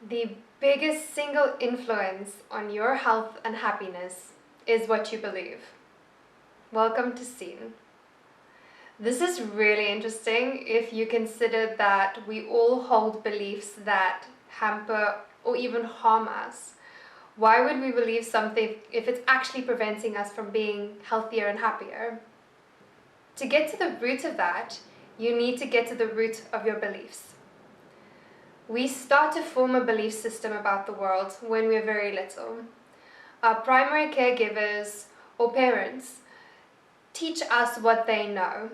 The biggest single influence on your health and happiness is what you believe. Welcome to SIEN. This is really interesting if you consider that we all hold beliefs that hamper or even harm us. Why would we believe something if it's actually preventing us from being healthier and happier? To get to the root of that, you need to get to the root of your beliefs. We start to form a belief system about the world when we're very little. Our primary caregivers or parents teach us what they know.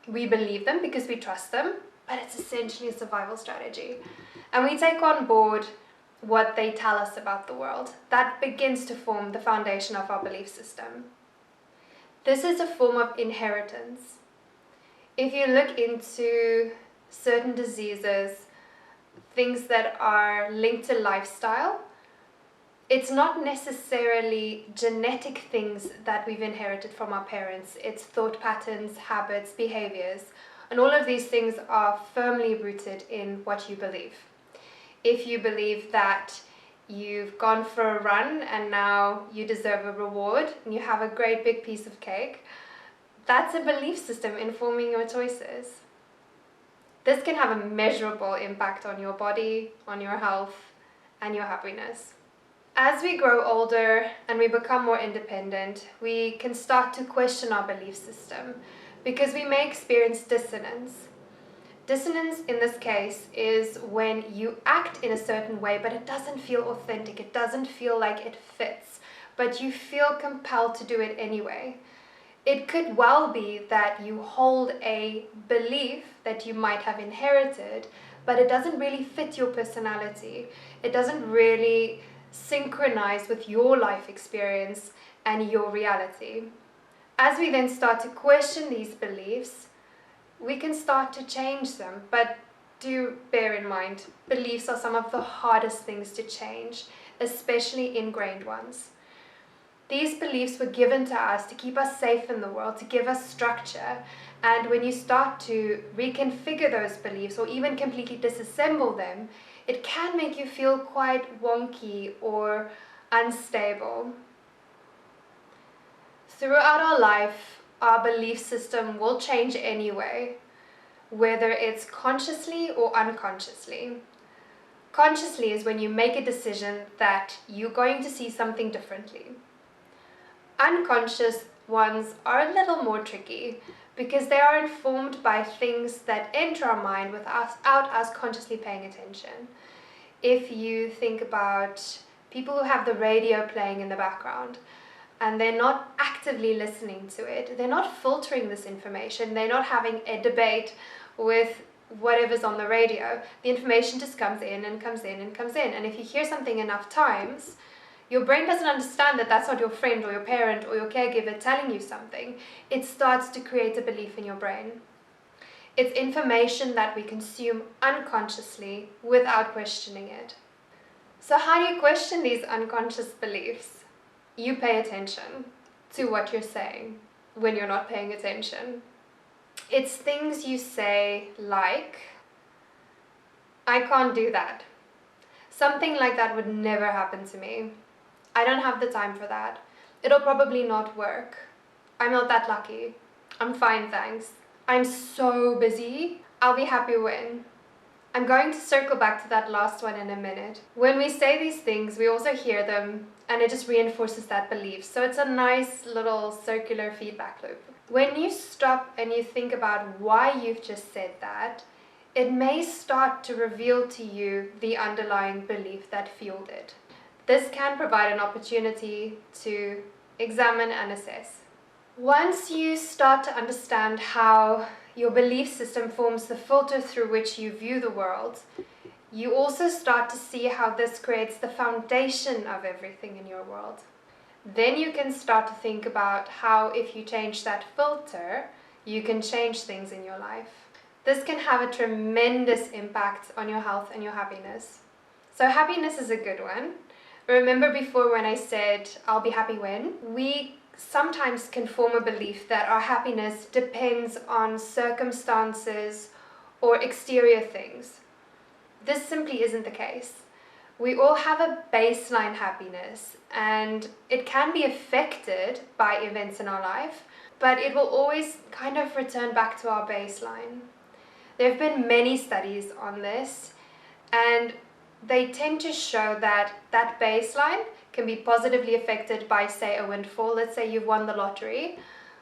We believe them because we trust them, but it's essentially a survival strategy. And we take on board what they tell us about the world. That begins to form the foundation of our belief system. This is a form of inheritance. If you look into certain diseases, things that are linked to lifestyle, it's not necessarily genetic things that we've inherited from our parents. It's thought patterns, habits, behaviors, and all of these things are firmly rooted in what you believe. If you believe that you've gone for a run and now you deserve a reward and you have a great big piece of cake, that's a belief system informing your choices. This can have a measurable impact on your body, on your health, and your happiness. As we grow older and we become more independent, we can start to question our belief system because we may experience dissonance. Dissonance in this case is when you act in a certain way, but it doesn't feel authentic, it doesn't feel like it fits, but you feel compelled to do it anyway. It could well be that you hold a belief that you might have inherited, but it doesn't really fit your personality. It doesn't really synchronize with your life experience and your reality. As we then start to question these beliefs, we can start to change them, but do bear in mind, beliefs are some of the hardest things to change, especially ingrained ones. These beliefs were given to us to keep us safe in the world, to give us structure. And when you start to reconfigure those beliefs or even completely disassemble them, it can make you feel quite wonky or unstable. Throughout our life, our belief system will change anyway, whether it's consciously or unconsciously. Consciously is when you make a decision that you're going to see something differently. Unconscious ones are a little more tricky because they are informed by things that enter our mind without us consciously paying attention. If you think about people who have the radio playing in the background and they're not actively listening to it, they're not filtering this information, they're not having a debate with whatever's on the radio, the information just comes in and comes in and comes in. And if you hear something enough times, your brain doesn't understand that that's not your friend or your parent or your caregiver telling you something. It starts to create a belief in your brain. It's information that we consume unconsciously without questioning it. So how do you question these unconscious beliefs? You pay attention to what you're saying when you're not paying attention. It's things you say like, I can't do that. Something like that would never happen to me. I don't have the time for that. It'll probably not work. I'm not that lucky. I'm fine, thanks. I'm so busy. I'll be happy when. I'm going to circle back to that last one in a minute. When we say these things, we also hear them and it just reinforces that belief. So it's a nice little circular feedback loop. When you stop and you think about why you've just said that, it may start to reveal to you the underlying belief that fueled it. This can provide an opportunity to examine and assess. Once you start to understand how your belief system forms the filter through which you view the world, you also start to see how this creates the foundation of everything in your world. Then you can start to think about how, if you change that filter, you can change things in your life. This can have a tremendous impact on your health and your happiness. So happiness is a good one. Remember before when I said, I'll be happy when? We sometimes can form a belief that our happiness depends on circumstances or exterior things. This simply isn't the case. We all have a baseline happiness, and it can be affected by events in our life, but it will always kind of return back to our baseline. There have been many studies on this, and they tend to show that that baseline can be positively affected by, say, a windfall. Let's say you've won the lottery,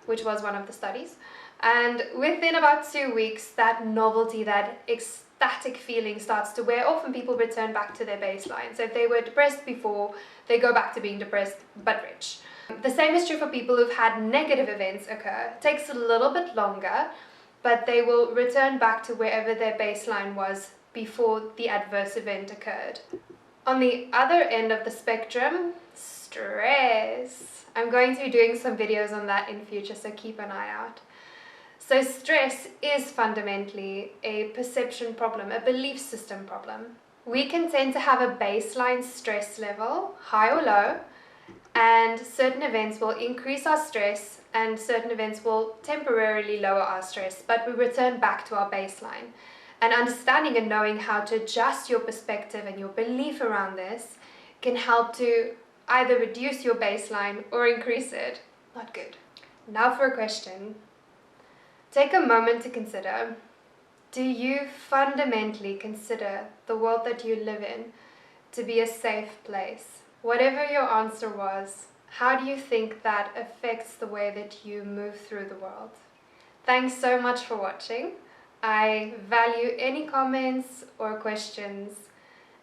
which was one of the studies, and within about 2 weeks, that novelty, that ecstatic feeling starts to wear off and people return back to their baseline. So if they were depressed before, they go back to being depressed but rich. The same is true for people who've had negative events occur. It takes a little bit longer, but they will return back to wherever their baseline was before the adverse event occurred. On the other end of the spectrum, stress. I'm going to be doing some videos on that in future, so keep an eye out. So stress is fundamentally a perception problem, a belief system problem. We can tend to have a baseline stress level, high or low, and certain events will increase our stress and certain events will temporarily lower our stress, but we return back to our baseline. And understanding and knowing how to adjust your perspective and your belief around this can help to either reduce your baseline or increase it. Not good. Now for a question. Take a moment to consider, do you fundamentally consider the world that you live in to be a safe place? Whatever your answer was, how do you think that affects the way that you move through the world? Thanks so much for watching. I value any comments or questions,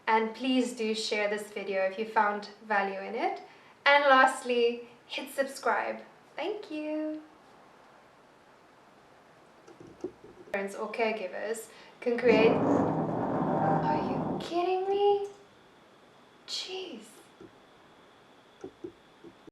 and please do share this video if you found value in it. And lastly, hit subscribe. Thank you. Parents or caregivers can create... Are you kidding me?